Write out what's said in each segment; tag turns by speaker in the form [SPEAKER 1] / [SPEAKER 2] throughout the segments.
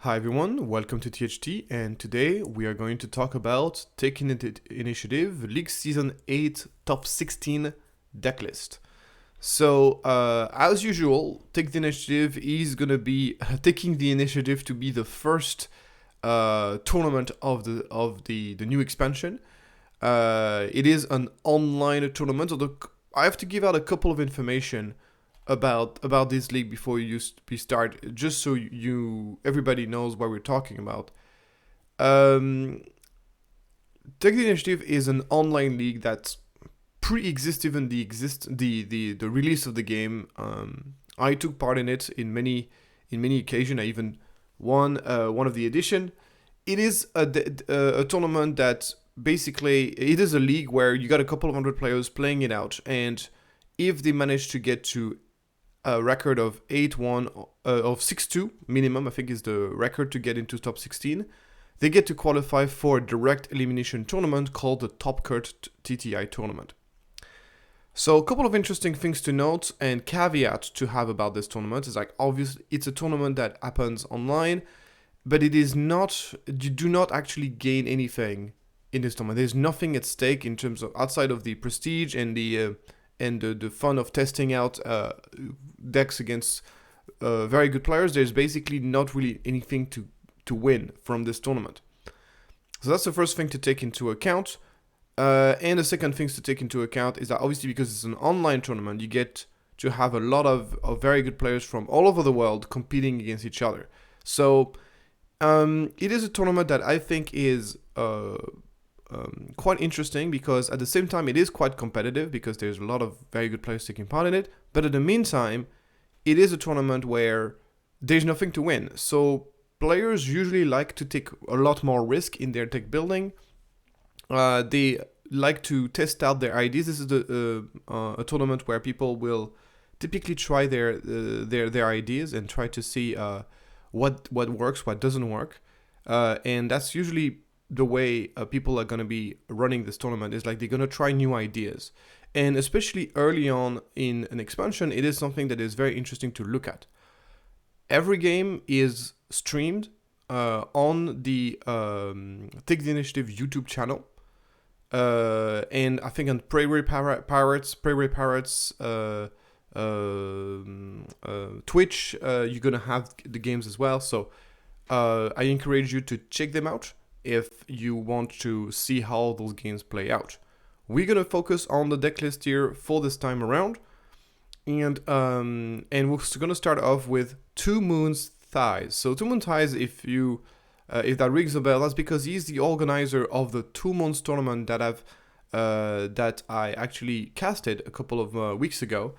[SPEAKER 1] Hi everyone, welcome to THT, and today we are going to talk about Taking Initiative League Season 8 Top 16 Decklist. So, as usual, Take the Initiative is gonna be taking the initiative to be the first tournament of the new expansion. It is an online tournament, although I have to give out a couple of information about this league before we start, just so everybody knows what we're talking about. Take the Initiative is an online league that's pre-exists even the release of the game. I took part in it in many occasions. I even won one of the edition. It is a tournament that basically it is a league where you got a couple of hundred players playing it out, and if they manage to get to a record of 8-1 of 6-2 minimum, I think is the record to get into top 16, they get to qualify for a direct elimination tournament called the Top Cut TTI tournament. So a couple of interesting things to note and caveat to have about this tournament is, like, obviously it's a tournament that happens online, but it is not, you do not actually gain anything in this tournament. There's nothing at stake in terms of outside of the prestige and the fun of testing out decks against very good players. There's basically not really anything to win from this tournament. So that's the first thing to take into account. And the second thing to take into account is that obviously because it's an online tournament, you get to have a lot of very good players from all over the world competing against each other. So it is a tournament that I think is quite interesting, because at the same time it is quite competitive because there's a lot of very good players taking part in it, but in the meantime it is a tournament where there's nothing to win. So players usually like to take a lot more risk in their deck building. They like to test out their ideas. This is a tournament where people will typically try their ideas and try to see what works, what doesn't work, and that's usually the way people are going to be running this tournament. Is like they're going to try new ideas, and especially early on in an expansion, it is something that is very interesting to look at. Every game is streamed on the Take the Initiative YouTube channel, and I think on Prairie Pirates Twitch, you're gonna have the games as well. So I encourage you to check them out if you want to see how those games play out. We're gonna focus on the deck list here for this time around, and we're gonna start off with Two Moons Thighs. So Two Moon Thighs, if that rings a bell, that's because he's the organizer of the 2 months tournament that I actually casted a couple of weeks ago,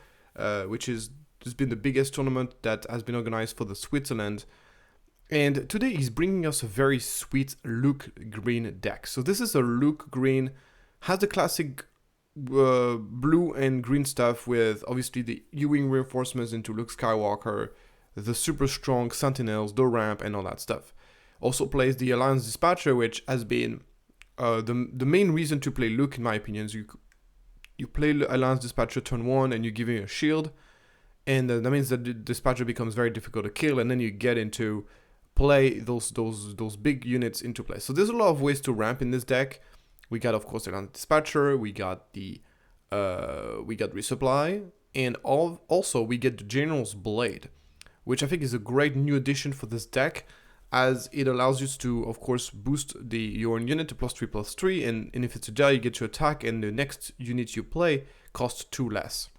[SPEAKER 1] which has been the biggest tournament that has been organized for the Switzerland. And today he's bringing us a very sweet Luke Green deck. So this is a Luke Green, has the classic blue and green stuff with obviously the U-Wing reinforcements into Luke Skywalker, the super strong Sentinels, the ramp, and all that stuff. Also plays the Alliance Dispatcher, which has been the main reason to play Luke, in my opinion. Is you play Alliance Dispatcher turn 1 and you give him a shield, and that means that the Dispatcher becomes very difficult to kill, and then you get into play those big units into play. So there's a lot of ways to ramp in this deck. We got, of course, the Dispatcher, we got Resupply, and also we get the General's Blade, which I think is a great new addition for this deck, as it allows you to, of course, boost your unit to +3/+3, and if it's a die, you get to attack, and the next unit you play costs 2 less.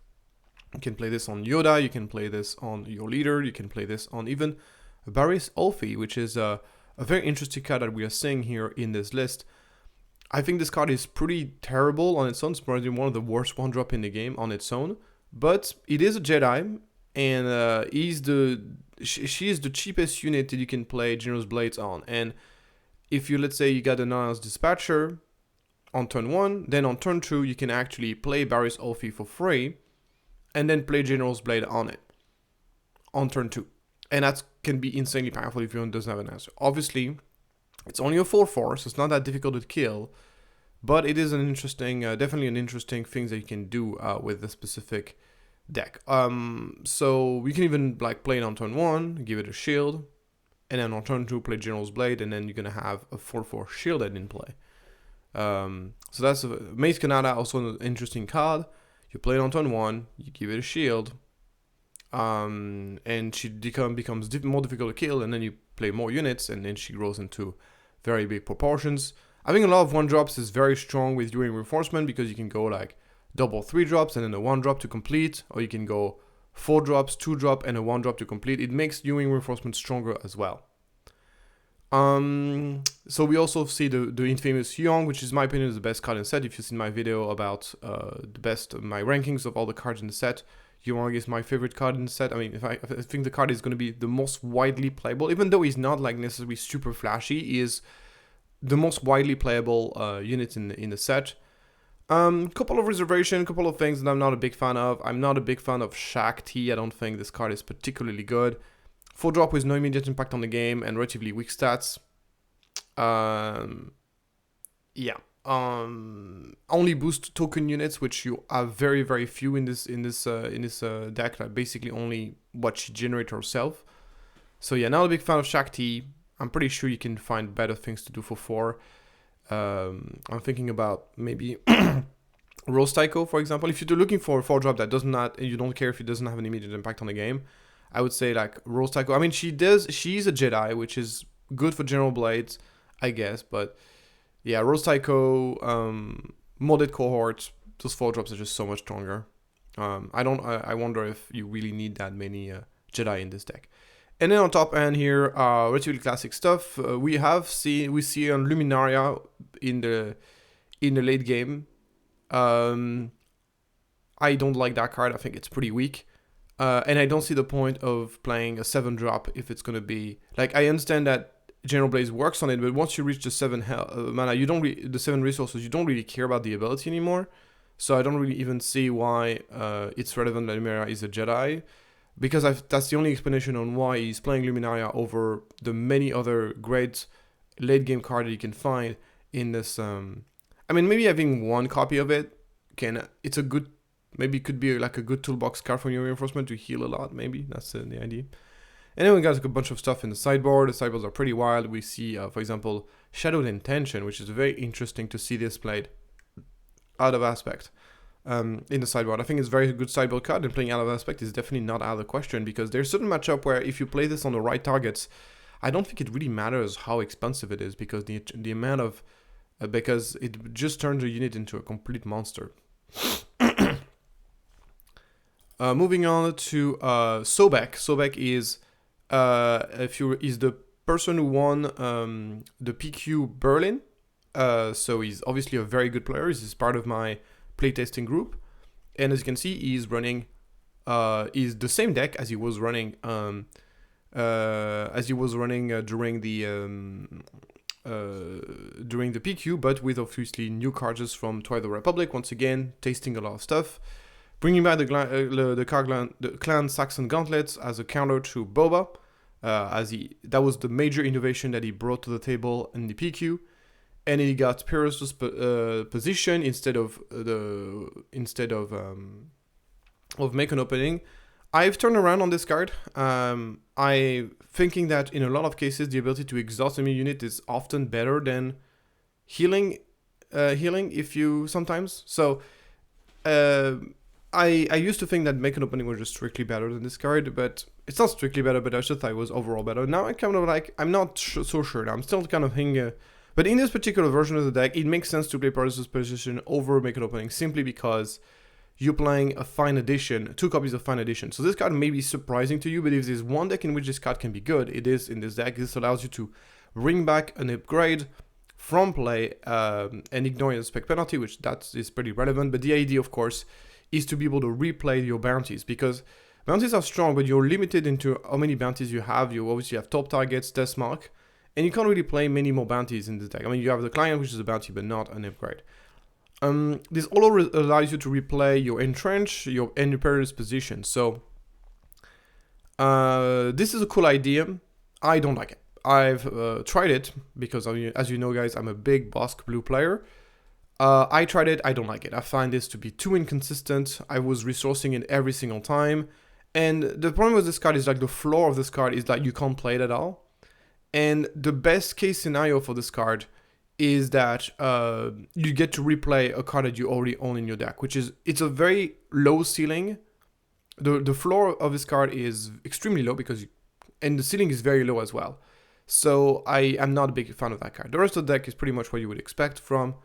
[SPEAKER 1] You can play this on Yoda, you can play this on your leader, you can play this on even Barriss Ulfi, which is a very interesting card that we are seeing here in this list. I think this card is pretty terrible on its own. It's probably one of the worst 1-drop in the game on its own, but it is a Jedi, and she is the cheapest unit that you can play General's Blades on. And if you, let's say you got an Alliance Dispatcher on turn 1, then on turn 2 you can actually play Barriss Ulfi for free, and then play General's Blade on it on turn 2. And that can be insanely powerful if your doesn't have an answer. Obviously, it's only a 4/4, so it's not that difficult to kill, but it is an interesting, definitely an interesting thing that you can do with the specific deck. So we can even like play it on turn 1, give it a shield, and then on turn 2 play General's Blade, and then you're gonna have a 4/4 shielded in play. So that's Mace Kanata, also an interesting card. You play it on turn 1, you give it a shield, and she becomes more difficult to kill, and then you play more units, and then she grows into very big proportions. Having a lot of 1-drops is very strong with Ewing Reinforcement, because you can go like double 3-drops and then a 1-drop to complete, or you can go 4-drops, 2-drop, and a 1-drop to complete. It makes Ewing Reinforcement stronger as well. So we also see the infamous Young, which is my opinion is the best card in the set. If you've seen my video about my rankings of all the cards in the set, Young is my favorite card in the set. I mean, I think the card is going to be the most widely playable, even though he's not like necessarily super flashy, he is the most widely playable unit in the set. Couple of reservations, couple of things that I'm not a big fan of. I'm not a big fan of Shaq T. I don't think this card is particularly good. 4-drop with no immediate impact on the game and relatively weak stats. Only boost token units, which you have very, very few in this deck. Like basically only what she generates herself. So yeah, not a big fan of Shaq T. I'm pretty sure you can find better things to do for 4. I'm thinking about maybe Rose Tycho, for example. If you're looking for a 4-drop that does not, and you don't care if it doesn't have an immediate impact on the game, I would say like Rose Tycho. I mean, she's a Jedi, which is good for General Blades, I guess. But yeah, Rose Tycho, modded cohort, those 4-drops are just so much stronger. I wonder if you really need that many Jedi in this deck. And then on top end here, relatively classic stuff. We see on Luminaria in the late game. I don't like that card. I think it's pretty weak. And I don't see the point of playing a 7-drop if it's gonna be like, I understand that General Blaze works on it, but once you reach the 7 mana, the 7 resources, you don't really care about the ability anymore. So I don't really even see why it's relevant that Luminaria is a Jedi. Because that's the only explanation on why he's playing Luminaria over the many other great late game cards that you can find in this. I mean, maybe having one copy of it it's a good, maybe it could be like a good toolbox card for your reinforcement to heal a lot. Maybe that's the idea. And then we got a bunch of stuff in the sideboard. The sideboards are pretty wild. We see, for example, Shadowed Intention, which is very interesting to see this played out of aspect. In the sideboard. I think it's a very good sideboard card, and playing out of aspect is definitely not out of the question, because there's certain matchup where if you play this on the right targets, I don't think it really matters how expensive it is, because the amount of because it just turns the unit into a complete monster. Moving on to Sobek. Sobek is is the person who won the PQ Berlin. So he's obviously a very good player. He's part of my playtesting group, and as you can see, he's running is the same deck as he was running during the PQ, but with obviously new cards from Twilight of the Republic. Once again, tasting a lot of stuff, bringing back the Clan Saxon Gauntlets as a counter to Boba, that was the major innovation that he brought to the table in the PQ. And he got Pyrrhus' position instead of make an opening. I've turned around on this card. I thinking that in a lot of cases the ability to exhaust enemy unit is often better than healing. If you sometimes. So I used to think that make an opening was just strictly better than this card, but it's not strictly better. But I just thought it was overall better. Now I kind of like, I'm not so sure. I'm still kind of thinking. But in this particular version of the deck, it makes sense to play Pyrrhus' position over Make an Opening, simply because you're playing a Fine Edition, 2 copies of Fine Edition. So this card may be surprising to you, but if there's one deck in which this card can be good, it is in this deck. This allows you to bring back an upgrade from play and ignore the spec penalty, which that is pretty relevant. But the idea, of course, is to be able to replay your bounties, because bounties are strong, but you're limited into how many bounties you have. You obviously have top targets, death mark, and you can't really play many more bounties in this deck. I mean, you have the client, which is a bounty, but not an upgrade. This all allows you to replay your Entrench, your Pyrrhus position. So, this is a cool idea. I don't like it. I've tried it, because, as you know, guys, I'm a big Bossk blue player. I tried it. I don't like it. I find this to be too inconsistent. I was resourcing it every single time. And the problem with this card is, like, the floor of this card is that you can't play it at all. And the best case scenario for this card is that you get to replay a card that you already own in your deck, which is, it's a very low ceiling. The floor of this card is extremely low and the ceiling is very low as well. So I am not a big fan of that card. The rest of the deck is pretty much what you would expect from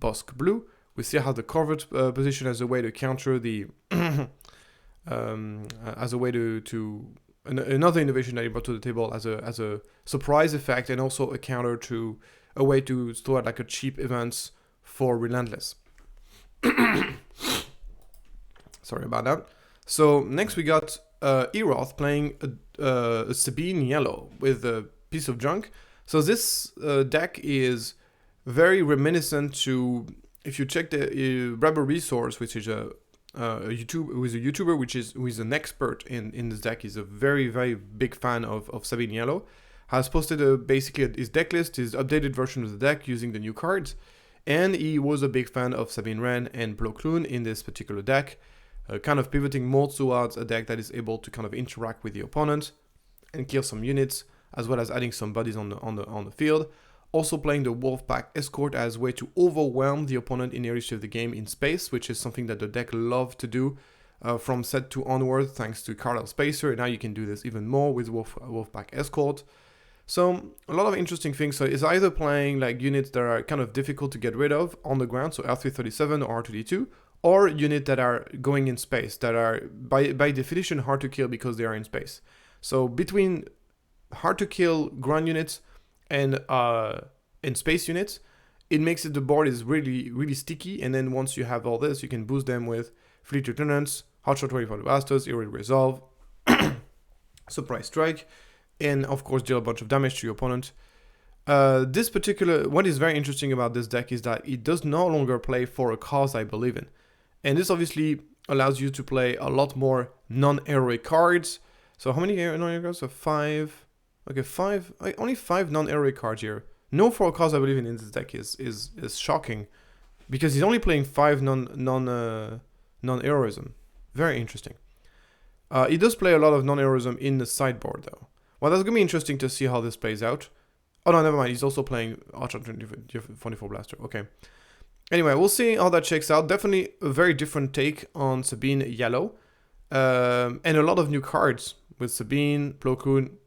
[SPEAKER 1] Bossk Blue. We still have the covert position as a way to counter the as a way to another innovation that he brought to the table as a surprise effect, and also a counter to a way to store like a cheap events for Relentless. Sorry about that. So next we got Eroth playing a Sabine yellow with a piece of junk. So this deck is very reminiscent to, if you check the Rebel Resource, which is a YouTuber who is an expert in this deck. He's a very, very big fan of Sabine Yellow. Has posted basically his deck list, his updated version of the deck using the new cards. And he was a big fan of Sabine Red and Plo Koon in this particular deck. Kind of pivoting more towards a deck that is able to kind of interact with the opponent and kill some units, as well as adding some bodies on the field. Also playing the Wolfpack Escort as a way to overwhelm the opponent in areas of the game in space, which is something that the deck loved to do from set 2 onward, thanks to Carlisle Spacer, and now you can do this even more with Wolfpack Escort. So a lot of interesting things. So it's either playing like units that are kind of difficult to get rid of on the ground, so R337 or R2D2, or units that are going in space, that are by definition hard to kill because they are in space. So between hard to kill ground units and space units, it makes it, the board is really, really sticky. And then once you have all this, you can boost them with Fleet Lieutenants, Hotshot 24 Blasters, Eerie Resolve, Surprise Strike, and of course deal a bunch of damage to your opponent. What is very interesting about this deck is that it does no longer play for a cause I believe in. And this obviously allows you to play a lot more non-heroic cards. So how many non-heroic cards? So 5. Okay, 5. Only 5 non-heroic cards here. No for a cause I believe in this deck is shocking, because he's only playing 5 non-heroism. Very interesting. He does play a lot of non-heroism in the sideboard though. Well, that's gonna be interesting to see how this plays out. Oh no, never mind. He's also playing Archer 24 Blaster. Okay. Anyway, we'll see how that shakes out. Definitely a very different take on Sabine Yellow, and a lot of new cards with Sabine, Plo Koon,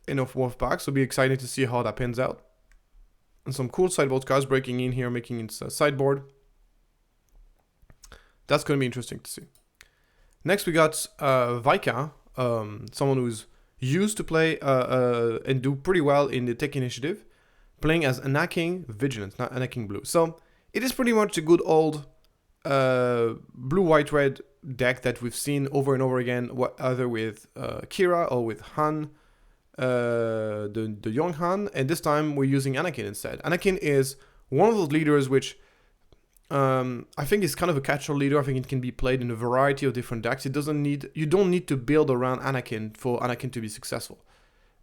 [SPEAKER 1] and of Wolfpack. So it'll be exciting to see how that pans out. And some cool sideboard cards breaking in here, making its sideboard. That's going to be interesting to see. Next, we got Vika, someone who's used to play and do pretty well in the Tech Initiative, playing as Anakin Vigilance, not Anakin Blue. So it is pretty much a good old blue, white, red deck that we've seen over and over again, either with Kira or with Han, the young Han, and this time we're using Anakin instead. Anakin is one of those leaders which I think is kind of a catch-all leader. I think it can be played in a variety of different decks. You don't need to build around Anakin for Anakin to be successful.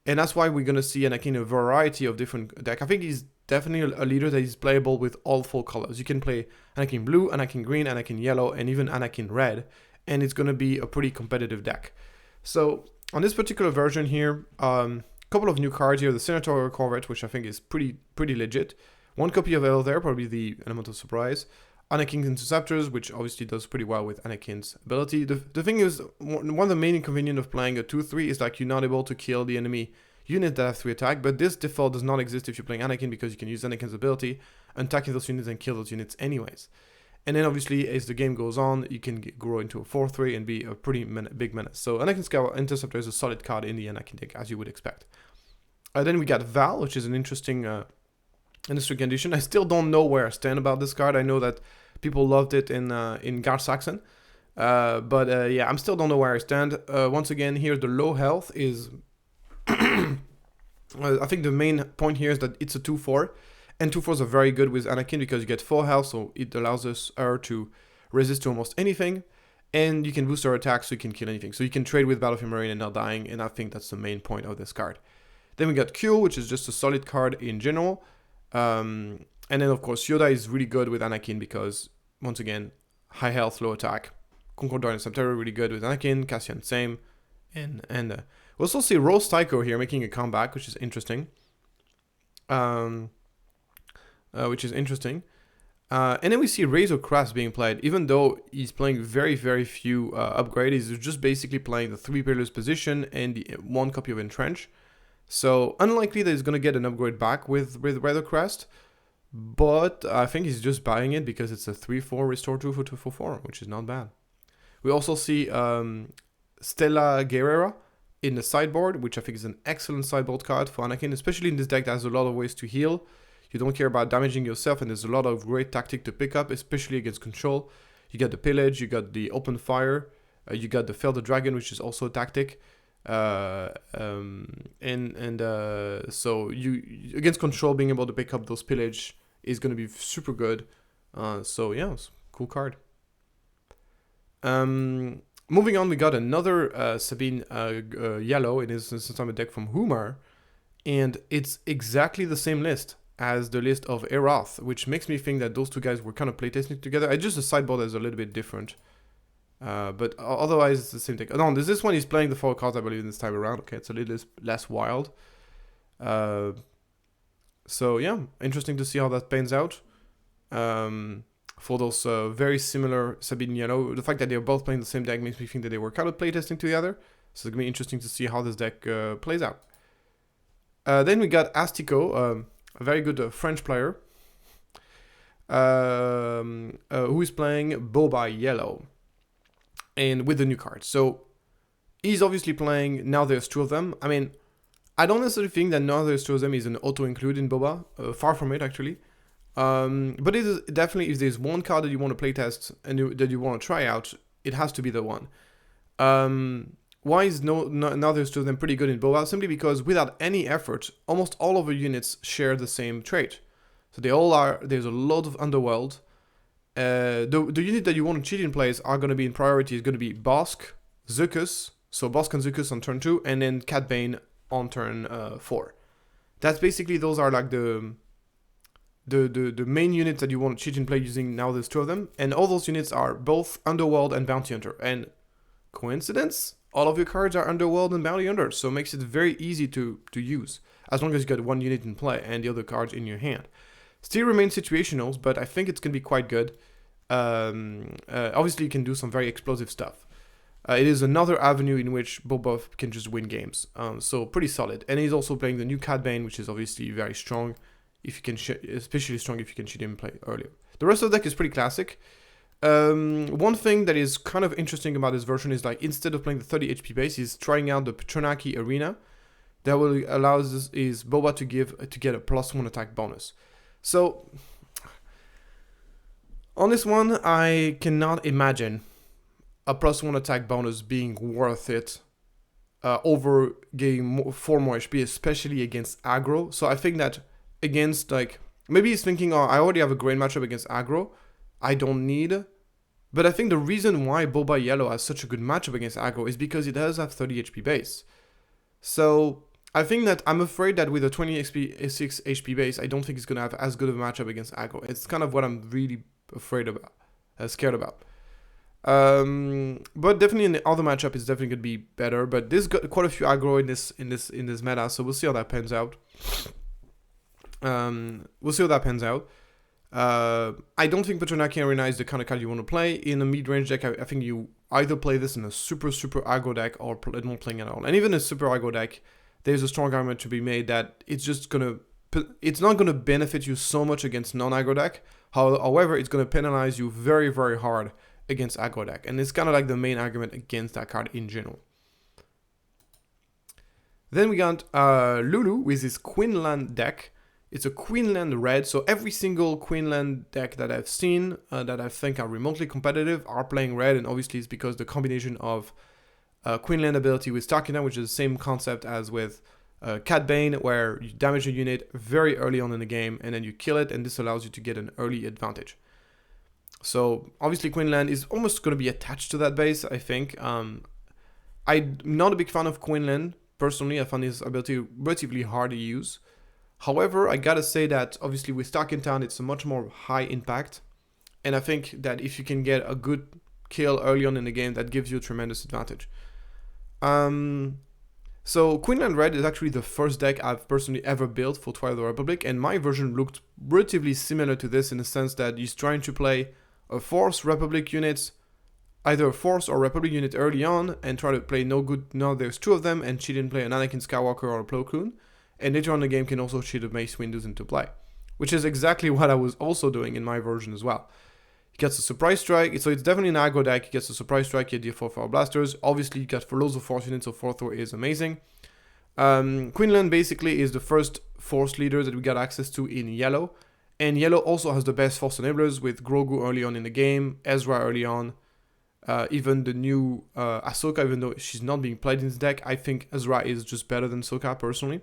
[SPEAKER 1] And that's why we're going to see Anakin in a variety of different decks. I think he's definitely a leader that is playable with all 4 colors. You can play Anakin Blue, Anakin Green, Anakin Yellow, and even Anakin Red, and it's going to be a pretty competitive deck. So on this particular version here, a couple of new cards here. The Senatorial Corvette, which I think is pretty legit. 1 copy of Eroth there, probably the element of surprise. Anakin's Interceptors, which obviously does pretty well with Anakin's ability. The thing is, one of the main inconvenience of playing a 2-3 is like you're not able to kill the enemy unit that have 3 attack, but this default does not exist if you're playing Anakin, because you can use Anakin's ability, attacking those units and kill those units anyways. And then obviously, as the game goes on, you can grow into a 4-3 and be a pretty big menace. So Anakin's Interceptor is a solid card in the Anakin deck, as you would expect. Then we got Val, which is an interesting condition. I still don't know where I stand about this card. I know that people loved it in Gar Saxon, but yeah, I still don't know where I stand. Once again, here the low health is. I think the main point here is that it's a 2-4, and 2-4s are very good with Anakin because you get 4 health, so it allows her to resist to almost anything, and you can boost her attack so you can kill anything. So you can trade with Battlefield Marine and not dying, and I think that's the main point of this card. Then we got Q, which is just a solid card in general. And then of course Yoda is really good with Anakin because, once again, high health, low attack. Concord and Septerra really good with Anakin, Cassian same, and we also see Rose Tycho here making a comeback, which is interesting. um, which is interesting. And then we see Razor Crafts being played, even though he's playing very, very few upgrades. He's just basically playing the 3 pillars position and the 1 copy of Entrench. So unlikely that he's going to get an upgrade back with Razor Crest, but I think he's just buying it because it's a 3-4 restore 2 for 2/4, which is not bad. We also see Stella Guerrera in the sideboard, which I think is an excellent sideboard card for Anakin, especially in this deck that has a lot of ways to heal. You don't care about damaging yourself, and there's a lot of great tactic to pick up, especially against control. You got the Pillage, you got the Open Fire, you got the Fell the Dragon, which is also a tactic. So you against control, being able to pick up those Pillage is going to be super good. So yeah, it's a cool card. Moving on, we got another Sabine yellow. It is this time a deck from Hoomard, and it's exactly the same list as the list of Eroth, which makes me think that those two guys were kind of playtesting together. I just the sideboard is a little bit different, but otherwise it's the same deck. No, this one is playing the 4 cards, I believe, this time around. Okay, it's a little less wild. So yeah, interesting to see how that pans out. For those very similar Sabine yellow, the fact that they're both playing the same deck makes me think that they were kind of playtesting together. So it's gonna be interesting to see how this deck plays out. Then we got Astico, a very good French player, who is playing Boba yellow, and with the new card. So he's obviously playing Now There's 2 of them. I mean, I don't necessarily think that Now There's 2 of them is an auto-include in Boba, far from it actually. But it is definitely, if there's one card that you want to playtest and that you want to try out, it has to be the one. Why is Now There's 2 of them pretty good in Boba? Simply because without any effort, almost all of the units share the same trait. So they all are, there's a lot of Underworld. The unit that you want to cheat in place are going to be in priority is going to be Bossk, Zuckuss, so Bossk and Zuckuss on turn 2, and then Cad Bane on turn 4. That's basically, those are like the main units that you want to cheat in play using Now There's 2 of them. And all those units are both Underworld and Bounty Hunter. And coincidence? All of your cards are Underworld and Bounty Hunter, so it makes it very easy to use, as long as you got one unit in play and the other cards in your hand. Still remains situational, but I think it's going to be quite good. Obviously, you can do some very explosive stuff. It is another avenue in which Boba can just win games, so pretty solid. And he's also playing the new Cad Bane, which is obviously very strong, if you can, especially strong if you can cheat him play earlier. The rest of the deck is pretty classic. One thing that is kind of interesting about this version is, like, instead of playing the 30 HP base, he's trying out the Patronaki Arena. That will allow is Boba to get a +1 attack bonus. So on this one, I cannot imagine a +1 attack bonus being worth it over getting 4 more HP, especially against aggro. So I think that against, like, maybe he's thinking, oh, I already have a great matchup against aggro, I don't need. But I think the reason why Boba Yellow has such a good matchup against aggro is because it does have 30 HP base. So I think that I'm afraid that with a 26 HP base, I don't think it's going to have as good of a matchup against aggro. It's kind of what I'm really afraid about, scared about. But definitely in the other matchup, it's definitely going to be better. But there's got quite a few aggro in this meta, so we'll see how that pans out. I don't think Patronaki Arena is the kind of card you want to play in a mid-range deck. I think you either play this in a super aggro deck or not playing at all. And even a super aggro deck, there's a strong argument to be made that it's not gonna benefit you so much against non-aggro deck. However, it's gonna penalize you very, very hard against aggro deck, and it's kind of like the main argument against that card in general. Then we got Louloup with his Quinlan deck. It's a Quinlan Red, so every single Quinlan deck that I've seen that I think are remotely competitive are playing red, and obviously it's because the combination of Quinlan ability with Starkina, which is the same concept as with Cad Bane, where you damage a unit very early on in the game and then you kill it, and this allows you to get an early advantage. So obviously Quinlan is almost going to be attached to that base, I think. I'm not a big fan of Quinlan. Personally, I find his ability relatively hard to use. However, I gotta say that obviously with Stark in Town, it's a much more high impact. And I think that if you can get a good kill early on in the game, that gives you a tremendous advantage. So Quinlan Red is actually the first deck I've personally ever built for Twilight of the Republic, and my version looked relatively similar to this in the sense that he's trying to play a Force Republic unit, either a Force or Republic unit early on, and try to play no good. Now there's two of them, and she didn't play an Anakin Skywalker or a Plo Koon, and later on in the game can also cheat the Mace Windows into play, which is exactly what I was also doing in my version as well. He gets a Surprise Strike, so it's definitely an aggro deck. He gets a Surprise Strike, he had 4 blasters. Obviously, you got for loads of Force units, so 4th Thor is amazing. Quinlan basically is the first Force leader that we got access to in yellow. And yellow also has the best Force enablers with Grogu early on in the game, Ezra early on, even the new Ahsoka, even though she's not being played in this deck. I think Ezra is just better than Ahsoka personally.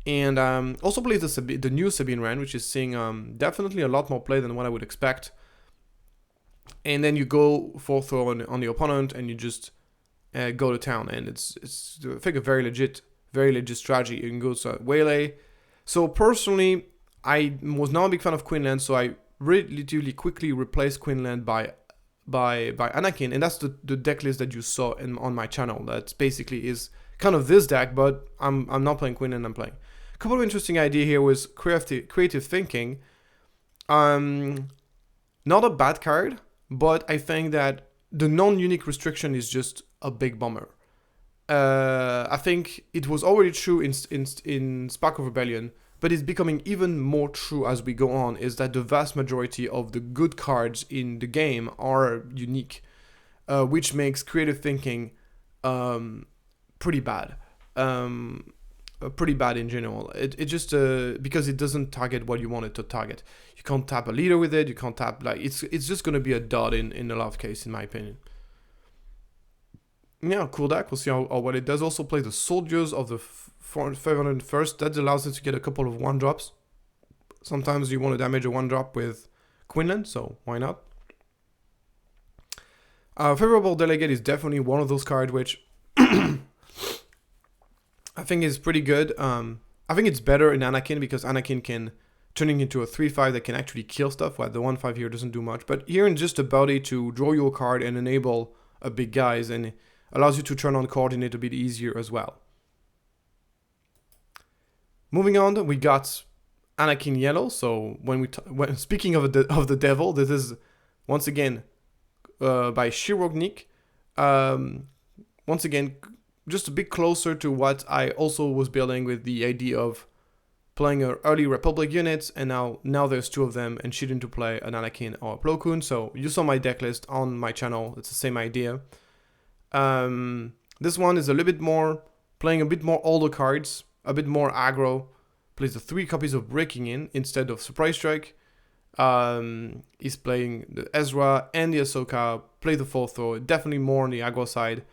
[SPEAKER 1] And also plays the new Sabine Ren, which is seeing definitely a lot more play than what I would expect. And then you go 4th throw on the opponent, and you just go to town. And it's I think a very legit strategy. You can go to Waylay. So personally, I was not a big fan of Quinlan, so I relatively quickly replaced Quinlan by Anakin, and that's the deck list that you saw on my channel. That basically is kind of this deck, but I'm not playing Quinlan. I'm playing. A couple of interesting idea here was creative thinking. Not a bad card, but I think that the non-unique restriction is just a big bummer. I think it was already true in Spark of Rebellion, but it's becoming even more true as we go on, is that the vast majority of the good cards in the game are unique, which makes creative thinking pretty bad. Pretty bad in general. It just because it doesn't target what you want it to target. You can't tap a leader with it. You can't tap, like, it's just gonna be a dud in a lot of cases, in my opinion. Yeah, cool deck. We'll see how well it does. Also play the Soldiers of the 501st. That allows it to get a couple of 1-drops. Sometimes you want to damage a 1-drop with Quinlan, so why not? Favorable Delegate is definitely one of those cards which I think is pretty good. I think it's better in Anakin because Anakin can turning into a 3/5 that can actually kill stuff, while the 1/5 here doesn't do much. But here in just ability to draw your card and enable a big guys, and allows you to turn on coordinate a bit easier as well. Moving on, we got Anakin Yellow. So when speaking of the devil, this is once again by Shirownik. Once again, just a bit closer to what I also was building with the idea of playing an early Republic units, and now there's 2 of them, and shooting to play an Anakin or a Plo Koon. So you saw my deck list on my channel. It's the same idea. This one is a little bit more, playing a bit more older cards, a bit more aggro. Plays the 3 copies of Breaking In instead of Surprise Strike. He's playing the Ezra and the Ahsoka, play the 4th throw, definitely more on the aggro side.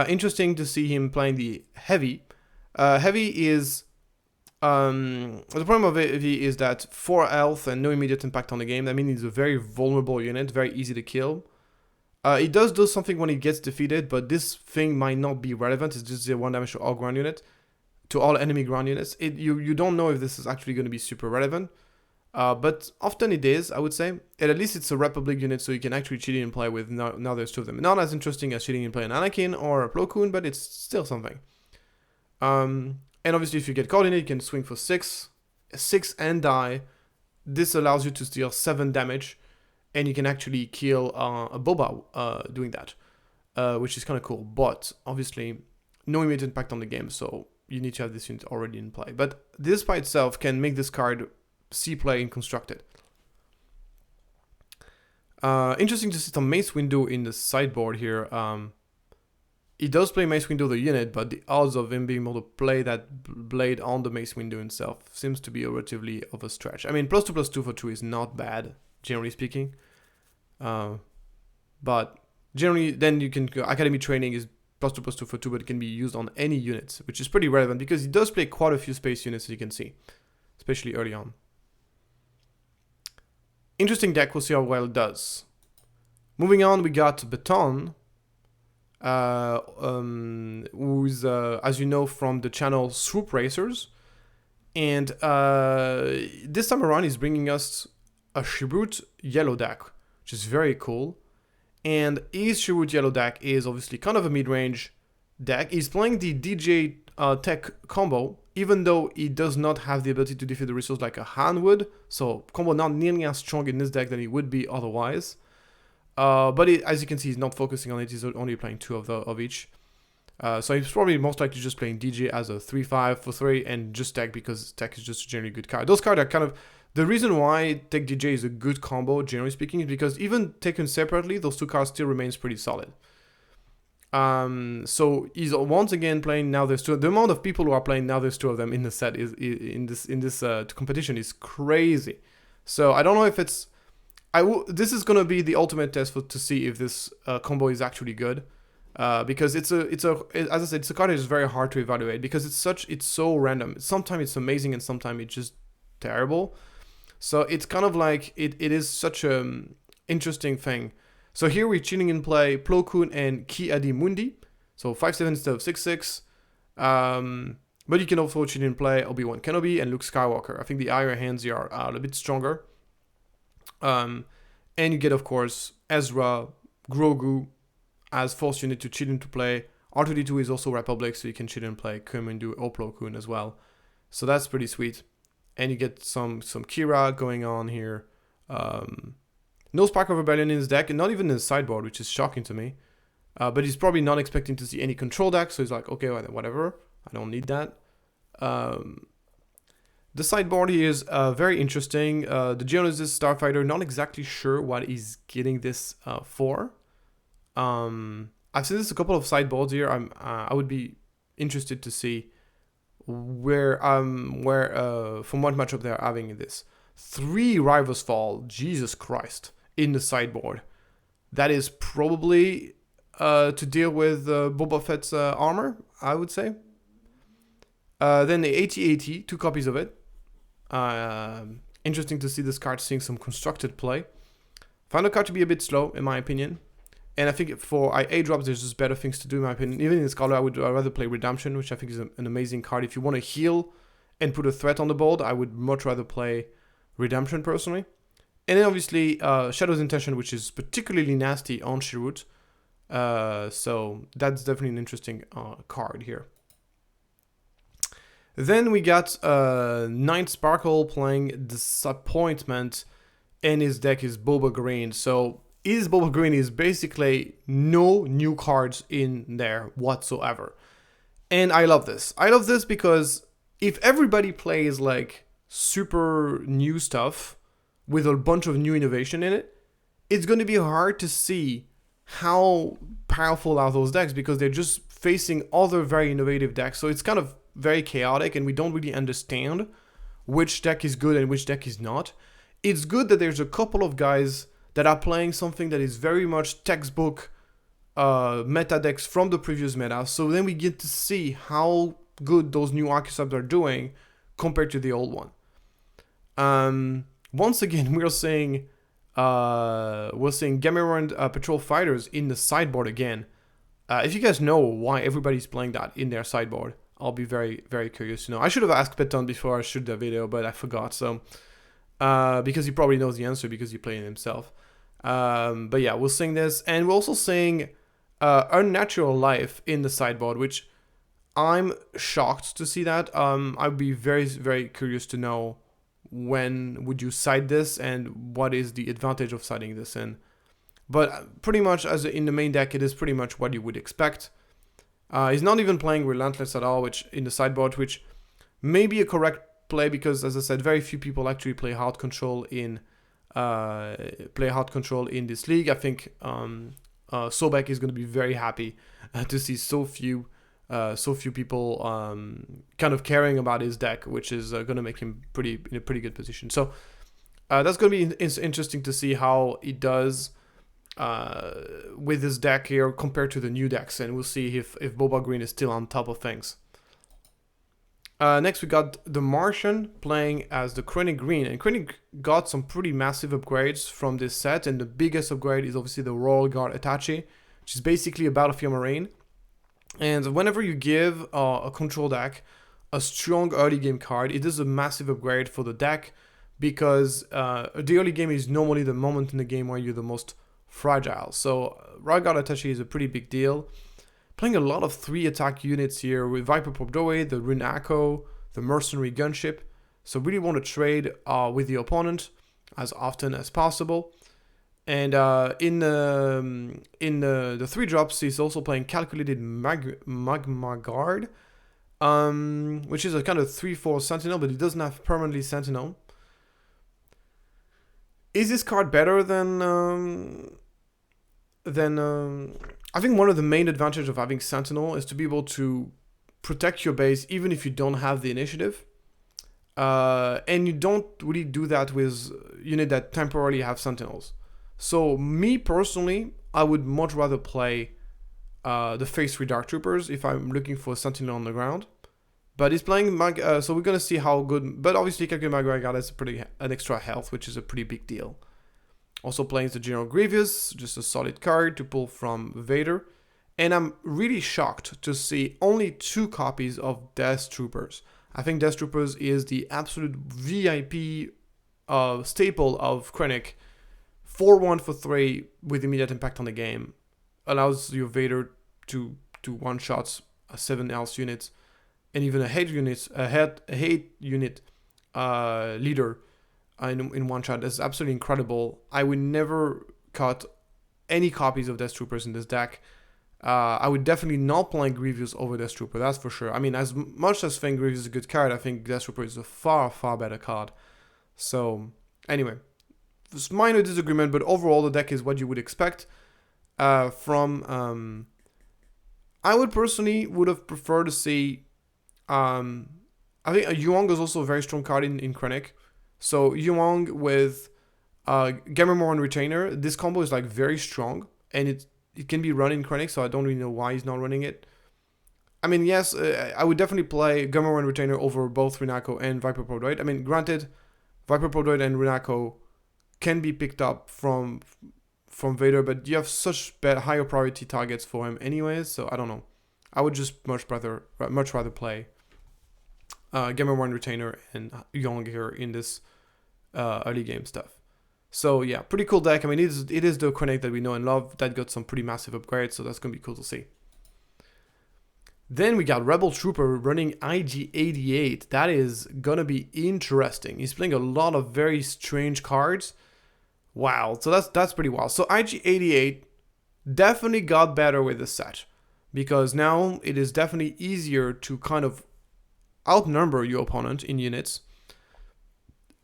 [SPEAKER 1] Interesting to see him playing the Heavy. Heavy is, the problem of Heavy is that 4 health and no immediate impact on the game. That means he's a very vulnerable unit, very easy to kill. He does do something when he gets defeated, but this thing might not be relevant. It's just a 1 damage to all ground unit, to all enemy ground units. You don't know if this is actually going to be super relevant, but often it is, I would say. And at least it's a Republic unit, so you can actually cheat and play with. Now there's 2 of them. Not as interesting as cheating and play an Anakin or a Plo Koon, but it's still something. And obviously, if you get coordinate, you can swing for 6 and die. This allows you to deal 7 damage. And you can actually kill a Boba doing that, which is kind of cool. But obviously, no immediate impact on the game, so you need to have this unit already in play. But this by itself can make this card see play and constructed. Interesting to see some Mace Windu in the sideboard here. He does play Mace Windu the unit, but the odds of him being able to play that blade on the Mace Windu itself seems to be relatively of a stretch. I mean, +2/+2 for 2 is not bad, generally speaking, but generally then you can go Academy Training is +2/+2 for 2, but it can be used on any units, which is pretty relevant because he does play quite a few space units, as you can see, especially early on. Interesting deck, we'll see how well it does. Moving on, we got Beton, who's as you know from the channel Swoop Racers, and this time around he's bringing us a Chirrut yellow deck, which is very cool. And his Chirrut yellow deck is obviously kind of a mid-range deck. He's playing the DJ tech combo, even though he does not have the ability to defeat the resource like a Han would. So combo not nearly as strong in this deck than he would be otherwise. But as you can see, he's not focusing on it. He's only playing 2 of each. So he's probably most likely just playing DJ as a 3/5 for 3 and just tech because tech is just a generally good card. Those cards are kind of... The reason why tech DJ is a good combo, generally speaking, is because even taken separately, those 2 cards still remains pretty solid. So he's once again playing Now There's 2. The amount of people who are playing Now There's 2 of them in the set is in this competition is crazy. So I don't know if it's... This is gonna be the ultimate test to see if this combo is actually good. Because as I said, it's a card that is very hard to evaluate because it's so random. Sometimes it's amazing and sometimes it's just terrible. So it's kind of like it is such a interesting thing. So here we're cheating in play Plo Koon and Ki Adi Mundi. So 5/7 instead of 6/6. But you can also cheat in play Obi-Wan Kenobi and Luke Skywalker. I think the higher hands here are a bit stronger. And you get, of course, Ezra, Grogu as force unit to cheat into play. R2D2 is also Republic, so you can cheat and play Komandu or Plo Koon as well. So that's pretty sweet. And you get some Kira going on here. No Spark of Rebellion in his deck, and not even in his sideboard, which is shocking to me. But he's probably not expecting to see any control deck, so he's like, okay, whatever. I don't need that. The sideboard here is very interesting. The Geonosis Starfighter, not exactly sure what he's getting this for. I've seen this a couple of sideboards here. I would be interested to see where from what matchup they're having in this. 3 Rivals Fall, Jesus Christ, in the sideboard. That is probably to deal with Boba Fett's armor, I would say. Then the AT-AT, 2 copies of it. Interesting to see this card seeing some constructed play. Found the card to be a bit slow, in my opinion. And I think for IA drops, there's just better things to do, in my opinion. Even in this color, I would rather play Redemption, which I think is an amazing card. If you want to heal and put a threat on the board, I would much rather play Redemption, personally. And then, obviously, Shadow's Intention, which is particularly nasty on Shirut. So that's definitely an interesting card here. Then we got Lightsparkle playing Disappointment, and his deck is Boba Green. So his Boba Green is basically no new cards in there whatsoever. And I love this. I love this because if everybody plays like super new stuff with a bunch of new innovation in it, it's going to be hard to see how powerful are those decks because they're just facing other very innovative decks. So it's kind of very chaotic and we don't really understand which deck is good and which deck is not. It's good that there's a couple of guys that are playing something that is very much textbook meta decks from the previous meta. So then we get to see how good those new archetypes are doing compared to the old one. Once again, we're seeing Gameron Patrol Fighters in the sideboard again. If you guys know why everybody's playing that in their sideboard, I'll be very, very curious to know. I should have asked Beton before I shoot the video, but I forgot. So because he probably knows the answer because he played it himself. But yeah, we'll sing this. And we're also seeing Unnatural Life in the sideboard, which I'm shocked to see that. I'd be very, very curious to know when would you side this and what is the advantage of siding this in. But pretty much as in the main deck, it is pretty much what you would expect. He's not even playing Relentless at all, which in the sideboard, which may be a correct play because, as I said, very few people actually play hard control in this league. I think Sobek is going to be very happy to see so few people kind of caring about his deck, which is going to make him in a pretty good position. So that's going to be interesting to see how he does with his deck here compared to the new decks, and we'll see if Boba Green is still on top of things. Next we got the Martian playing as the Krennic Green, and Krennic got some pretty massive upgrades from this set, and the biggest upgrade is obviously the Royal Guard Attaché, which is basically a Battlefield Marine. And whenever you give a control deck a strong early game card, it is a massive upgrade for the deck because the early game is normally the moment in the game where you're the most fragile. So Royal Guard Attaché is a pretty big deal. playing a lot of 3 attack units here with Viper Probe Droid, the Rune Echo, the Mercenary Gunship. So really want to trade with the opponent as often as possible. And in the 3 drops, he's also playing Calculated Magma Guard, which is a kind of 3/4 Sentinel, but he doesn't have permanently Sentinel. Is this card better than I think one of the main advantages of having Sentinel is to be able to protect your base even if you don't have the initiative. And you don't really do that with units that temporarily have Sentinels. So me personally, I would much rather play the Phase 3 Dark Troopers if I'm looking for a Sentinel on the ground. But he's playing so we're going to see how good, but obviously Calculated Magma Guard has an extra health, which is a pretty big deal. Also playing the General Grievous, just a solid card to pull from Vader. And I'm really shocked to see only 2 copies of Death Troopers. I think Death Troopers is the absolute VIP staple of Krennic. 4/1 for 3 with immediate impact on the game. Allows your Vader to one-shot 7 else units. And even a hate unit leader in one shot is absolutely incredible. I would never cut any copies of Death Troopers in this deck. I would definitely not play Grievous over Death Trooper, that's for sure. I mean, as much as I think Grievous is a good card, I think Death Trooper is a far, far better card. So, anyway, it's minor disagreement, but overall the deck is what you would expect from... I would personally would have preferred to see... I think Yuang is also a very strong card in Krennic. So Yuang with Gamma Moran Retainer, this combo is like very strong, and it can be run in Krennic, so I don't really know why he's not running it. I mean, yes, I would definitely play Gamma Moran Retainer over both Runako and Viper Probe Droid. I mean, granted, Viper Probe Droid and Runako can be picked up from Vader, but you have such higher priority targets for him anyways, so I don't know. I would just much rather play Gamma Moran Retainer and Young here in this early game stuff. So yeah, pretty cool deck. I mean, it is the Krennic that we know and love that got some pretty massive upgrades, so that's going to be cool to see. Then we got Rebeltrooper running IG-88. That is going to be interesting. He's playing a lot of very strange cards. Wow, so that's pretty wild. So IG-88 definitely got better with the set, because now it is definitely easier to kind of outnumber your opponent in units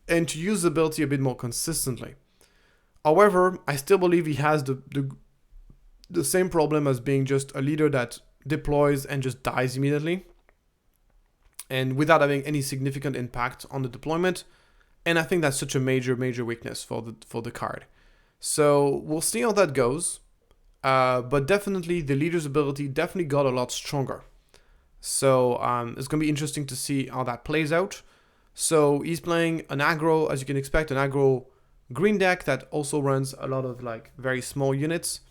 [SPEAKER 1] and to use the ability a bit more consistently. However, I still believe he has the same problem as being just a leader that deploys and just dies immediately and without having any significant impact on the deployment. And I think that's such a major weakness for the card. So we'll see how that goes. But definitely the leader's ability definitely got a lot stronger. So it's going to be interesting to see how that plays out. So he's playing an aggro, as you can expect, an aggro green deck that also runs a lot of like very small units.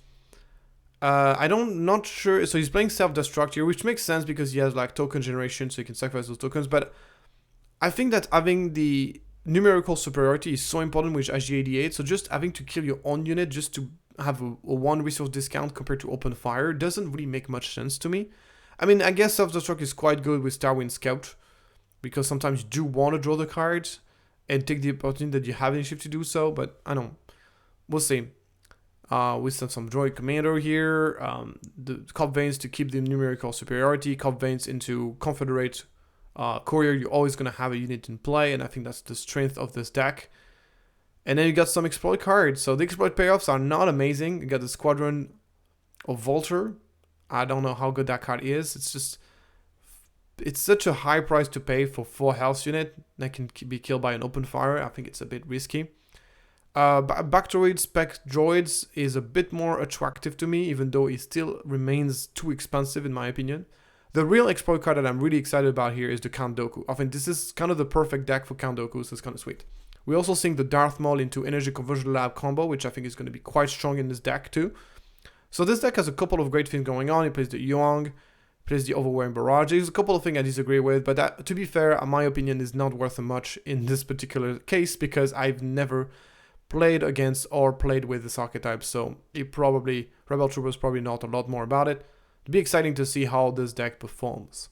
[SPEAKER 1] Not sure. So he's playing self-destruct here, which makes sense because he has like token generation, so you can sacrifice those tokens. But I think that having the numerical superiority is so important with IG-88. So just having to kill your own unit just to have a 1 resource discount compared to open fire doesn't really make much sense to me. I mean, I guess self-destruct is quite good with Starwind Scout, because sometimes you do want to draw the cards and take the opportunity that you have initiative to do so, but I don't know. We'll see. With some droid commander here, the Cop Veins to keep the numerical superiority, Cop Veins into Confederate Courier, you're always going to have a unit in play, and I think that's the strength of this deck. And then you got some exploit cards. So the exploit payoffs are not amazing. You got the Squadron of Vulture. I don't know how good that card is. It's such a high price to pay for 4 health unit that can be killed by an open fire. I think it's a bit risky. Bacteroid Spec Droids is a bit more attractive to me, even though it still remains too expensive in my opinion. The real exploit card that I'm really excited about here is the Count Dooku. I think this is kind of the perfect deck for Count Dooku, so it's kind of sweet. We're also seeing the Darth Maul into Energy Conversion Lab combo, which I think is going to be quite strong in this deck too. So this deck has a couple of great things going on. It plays the Yuang, plays the Overwhelming Barrage. There's a couple of things I disagree with, but that, to be fair, my opinion is not worth much in this particular case because I've never played against or played with this archetype, so Rebeltrooper is probably not a lot more about it. it'll be exciting to see how this deck performs.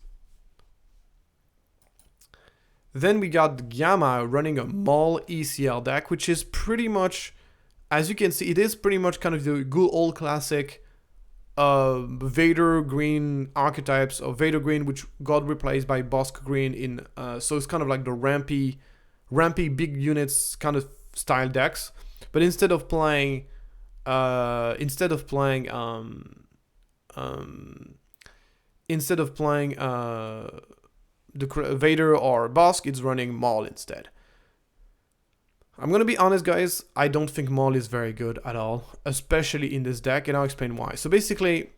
[SPEAKER 1] Then we got Giamma running a Maul ECL deck, which is pretty much, as you can see, it is pretty much kind of the good old classic Vader green archetypes of Vader green, which got replaced by Bossk green in. So it's kind of like the rampy big units kind of style decks. But instead of playing the Vader or Bossk, it's running Maul instead. I'm gonna be honest, guys, I don't think Maul is very good at all, especially in this deck, and I'll explain why. So basically,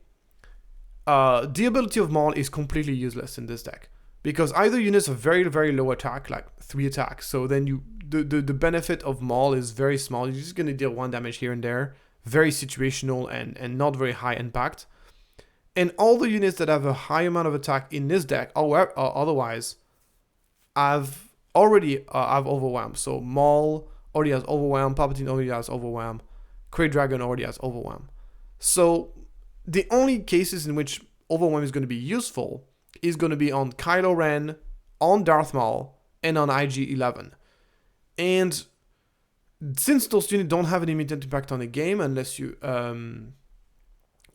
[SPEAKER 1] the ability of Maul is completely useless in this deck, because either units have very, very low attack, like 3 attacks, so then the benefit of Maul is very small. You're just gonna deal 1 damage here and there, very situational and not very high impact. And all the units that have a high amount of attack in this deck, otherwise, I've Overwhelm. So Maul already has Overwhelm, Palpatine already has Overwhelm, Krayt Dragon already has Overwhelm. So the only cases in which Overwhelm is going to be useful is going to be on Kylo Ren, on Darth Maul, and on IG-11. And since those units don't have an immediate impact on the game, unless your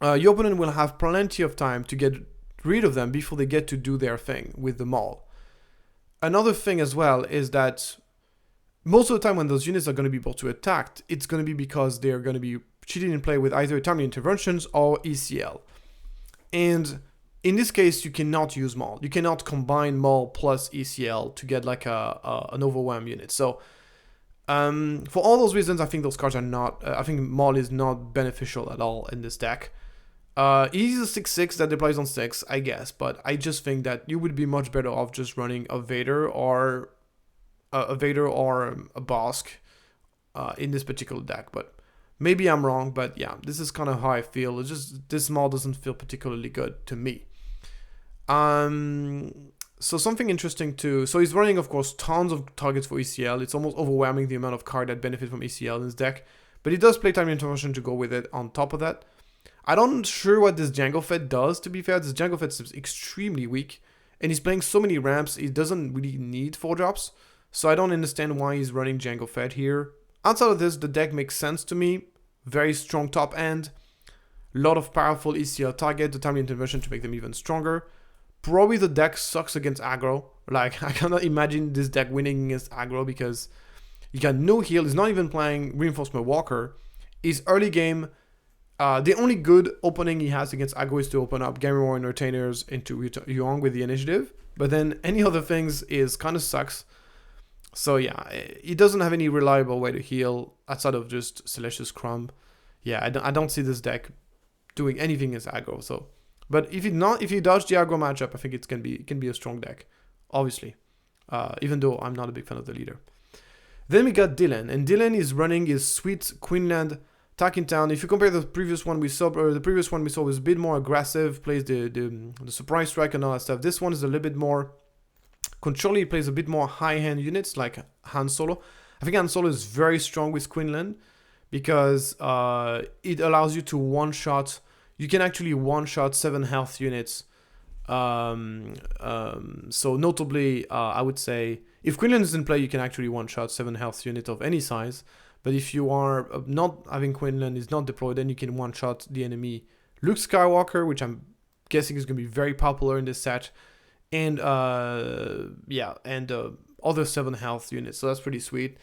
[SPEAKER 1] opponent will have plenty of time to get rid of them before they get to do their thing with the Maul. Another thing as well is that most of the time when those units are going to be able to attack, it's going to be because they're going to be cheating in play with either timely interventions or ECL. And in this case, you cannot use Maul. You cannot combine Maul plus ECL to get like an overwhelm unit. So for all those reasons, I think those cards are not. I think Maul is not beneficial at all in this deck. He's a 6/6 that deploys on 6, I guess, but I just think that you would be much better off just running a Vader or a Bossk in this particular deck. But maybe I'm wrong, but yeah, this is kind of how I feel. It's just this Maul doesn't feel particularly good to me. So something interesting too. So he's running, of course, tons of targets for ECL. It's almost overwhelming the amount of cards that benefit from ECL in his deck. But he does play time intervention to go with it on top of that. I'm not sure what this Jango Fett does, to be fair. This Jango Fett is extremely weak. And he's playing so many ramps, he doesn't really need 4-drops. So I don't understand why he's running Jango Fett here. Outside of this, the deck makes sense to me. Very strong top end. A lot of powerful ECL target, the timely intervention to make them even stronger. Probably the deck sucks against aggro. Like, I cannot imagine this deck winning against aggro because you got no heal. He's not even playing Reinforcement Walker. His early game, the only good opening he has against aggro is to open up Gamma War Entertainers into Yuang with the initiative. But then any other things is kind of sucks. So yeah, he doesn't have any reliable way to heal outside of just Celestial Crumb. Yeah, I don't see this deck doing anything as aggro. So, but if you dodge the aggro matchup, I think it can be a strong deck, obviously. Even though I'm not a big fan of the leader. Then we got Dillen, and Dillen is running his sweet Quinlan attack in town. If you compare the previous one we saw, was a bit more aggressive, plays the surprise strike and all that stuff. This one is a little bit more controlling. He plays a bit more high-hand units like Han Solo. I think Han Solo is very strong with Quinlan because it allows you to one-shot. You can actually one-shot 7 health units. So notably, I would say if Quinlan is in play, you can actually one-shot 7 health units of any size. But if you are not having Quinlan, is not deployed, then you can one-shot the enemy Luke Skywalker, which I'm guessing is going to be very popular in this set. And other 7 health units, so that's pretty sweet.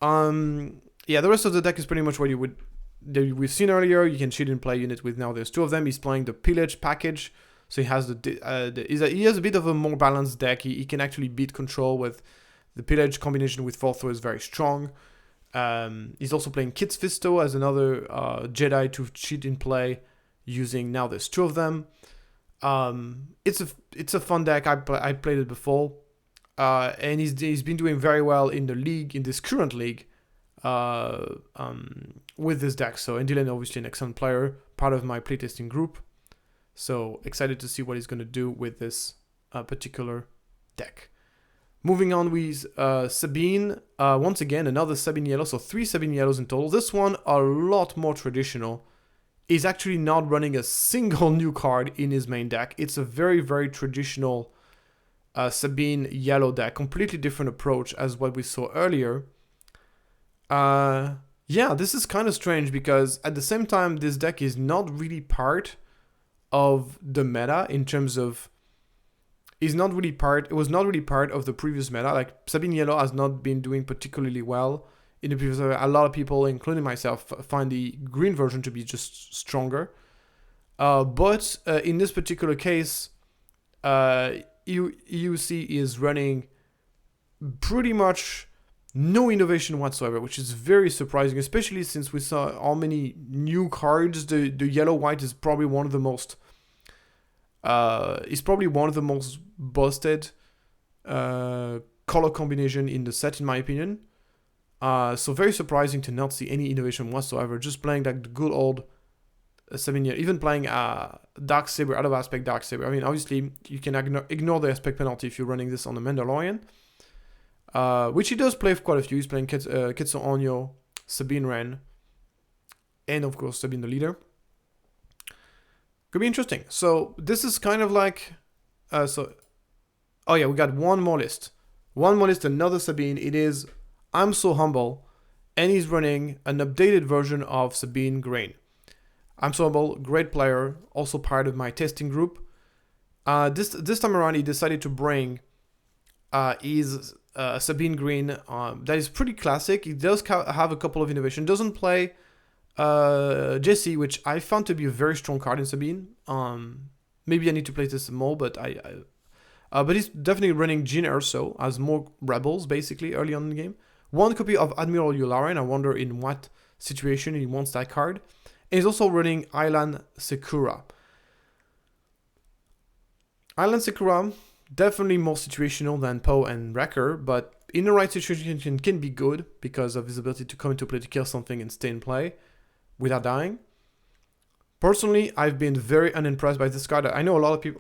[SPEAKER 1] The rest of the deck is pretty much what we've seen earlier. You can cheat and play units with now. There's 2 of them. He's playing the pillage package, so he has he has a bit of a more balanced deck. He can actually beat control with the pillage combination with 4-throw is very strong. He's also playing Kit's Fisto as another Jedi to cheat in play using now there's 2 of them. It's a fun deck. I played it before, and he's been doing very well in the league, in this current league, with this deck. So, and Dillen obviously an excellent player, part of my playtesting group. So excited to see what he's gonna do with this particular deck. Moving on with Sabine. Once again, another Sabine yellow. So 3 Sabine yellows in total. This one a lot more traditional is actually not running a single new card in his main deck. It's a very, very traditional Sabine yellow deck, completely different approach as what we saw earlier. Yeah, this is kind of strange because at the same time, this deck is not really part of the meta in terms of it was not really part of the previous meta. Like Sabine Yellow has not been doing particularly well in the previous meta. A lot of people, including myself, find the green version to be just stronger. But in this particular case, EUC is running pretty much no innovation whatsoever, which is very surprising, especially since we saw how many new cards. The yellow-white is probably one of the most busted color combination in the set, in my opinion. So very surprising to not see any innovation whatsoever. Just playing like the good old Sabine, even playing Dark Saber, out of aspect Dark Saber. I mean, obviously you can ignore the aspect penalty if you're running this on the Mandalorian, which he does play quite a few. He's playing Ketsu Onyo, Sabine Ren, and of course Sabine the leader. Could be interesting. So this is kind of like, oh yeah, we got one more list, another Sabine. It is ImSoHumble, and he's running an updated version of Sabine Grain. ImSoHumble, great player, also part of my testing group. This time around, he decided to bring his Sabine Green that is pretty classic. He does have a couple of innovations. Doesn't play Jesse, which I found to be a very strong card in Sabine. Maybe I need to play this more, but but he's definitely running Jyn Erso as more rebels, basically, early on in the game. One copy of Admiral Yularen. I wonder in what situation he wants that card. And he's also running Island Sakura. Island Sakura, definitely more situational than Poe and Wrecker, but in the right situation can be good because of his ability to come into play to kill something and stay in play without dying. Personally, I've been very unimpressed by this card. I know a lot of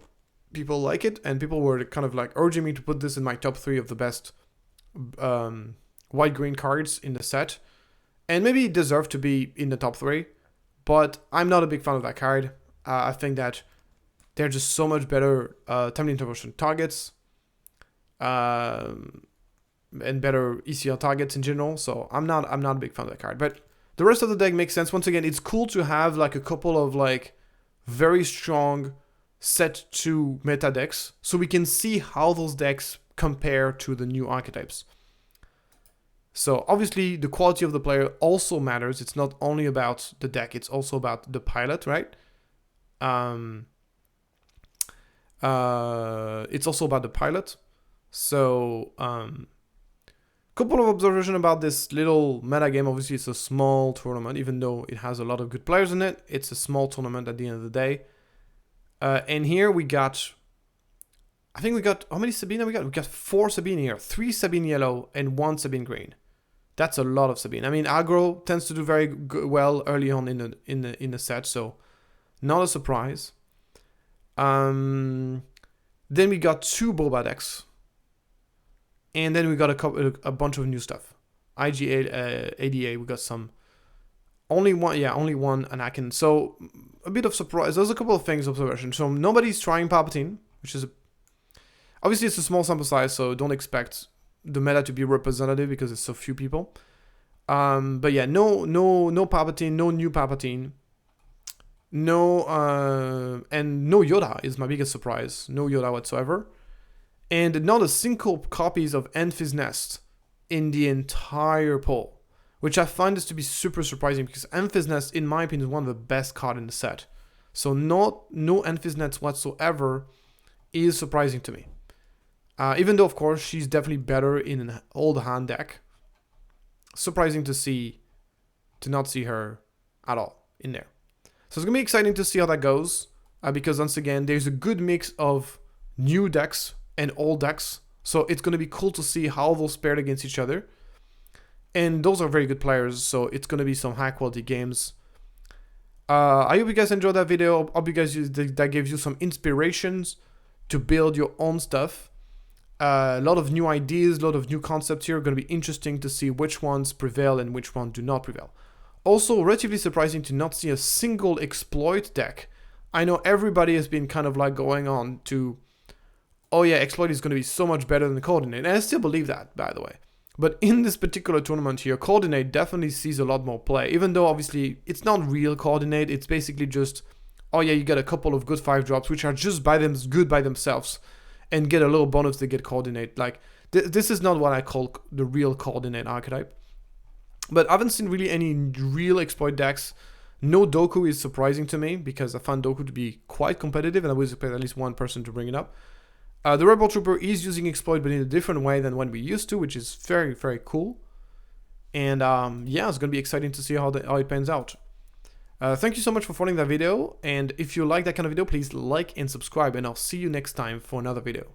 [SPEAKER 1] people like it, and people were kind of like urging me to put this in my top 3 of the best white-green cards in the set. And maybe it deserved to be in the top 3, but I'm not a big fan of that card. I think that they're just so much better timely intervention targets and better ECL targets in general. So I'm not a big fan of that card. But the rest of the deck makes sense. Once again, it's cool to have like a couple of like very strong set 2 meta decks, so we can see how those decks compare to the new archetypes. So obviously the quality of the player also matters. It's not only about the deck, it's also about the pilot, right? It's also about the pilot. So couple of observations about this little meta game. Obviously it's a small tournament, even though it has a lot of good players in it. It's a small tournament at the end of the day. And here we got, I think we got, how many Sabine we got? We got 4 Sabine here, 3 Sabine yellow and 1 Sabine green. That's a lot of Sabine. I mean, aggro tends to do very well early on in the set, so not a surprise. Then we got 2 Boba decks, and then we got a bunch of new stuff. IGA, ADA, we got some. Only one Anakin. So a bit of surprise. There's a couple of things observation. So nobody's trying Palpatine, which is obviously it's a small sample size, so don't expect the meta to be representative because it's so few people. But yeah, no Palpatine, no new Palpatine, and no Yoda is my biggest surprise. No Yoda whatsoever, and not a single copies of Enfys Nest in the entire poll, which I find this to be super surprising because Enfys Nest, in my opinion, is one of the best cards in the set. So no Enfys Nest whatsoever is surprising to me. Even though, of course, she's definitely better in an old hand deck. Surprising to not see her at all in there. So it's going to be exciting to see how that goes. Because once again, there's a good mix of new decks and old decks. So it's going to be cool to see how those paired against each other. And those are very good players. So it's going to be some high quality games. I hope you guys enjoyed that video. I hope you guys that gives you some inspirations to build your own stuff. A lot of new ideas, a lot of new concepts here. Going to be interesting to see which ones prevail and which ones do not prevail. Also, relatively surprising to not see a single exploit deck. I know everybody has been kind of like going on to, oh yeah, exploit is going to be so much better than coordinate, and I still believe that, by the way. But in this particular tournament here, coordinate definitely sees a lot more play, even though obviously it's not real coordinate. It's basically just, oh yeah, you get a couple of good 5-drops which are just good by themselves, and get a little bonus to get coordinate. Like this is not what I call the real coordinate archetype. But I haven't seen really any real exploit decks. No Doku is surprising to me because I found Doku to be quite competitive, and I would expect at least one person to bring it up. The Rebeltrooper is using exploit, but in a different way than when we used to, which is very, very cool. And yeah, it's going to be exciting to see how it pans out. Thank you so much for following that video, and if you like that kind of video, please like and subscribe, and I'll see you next time for another video.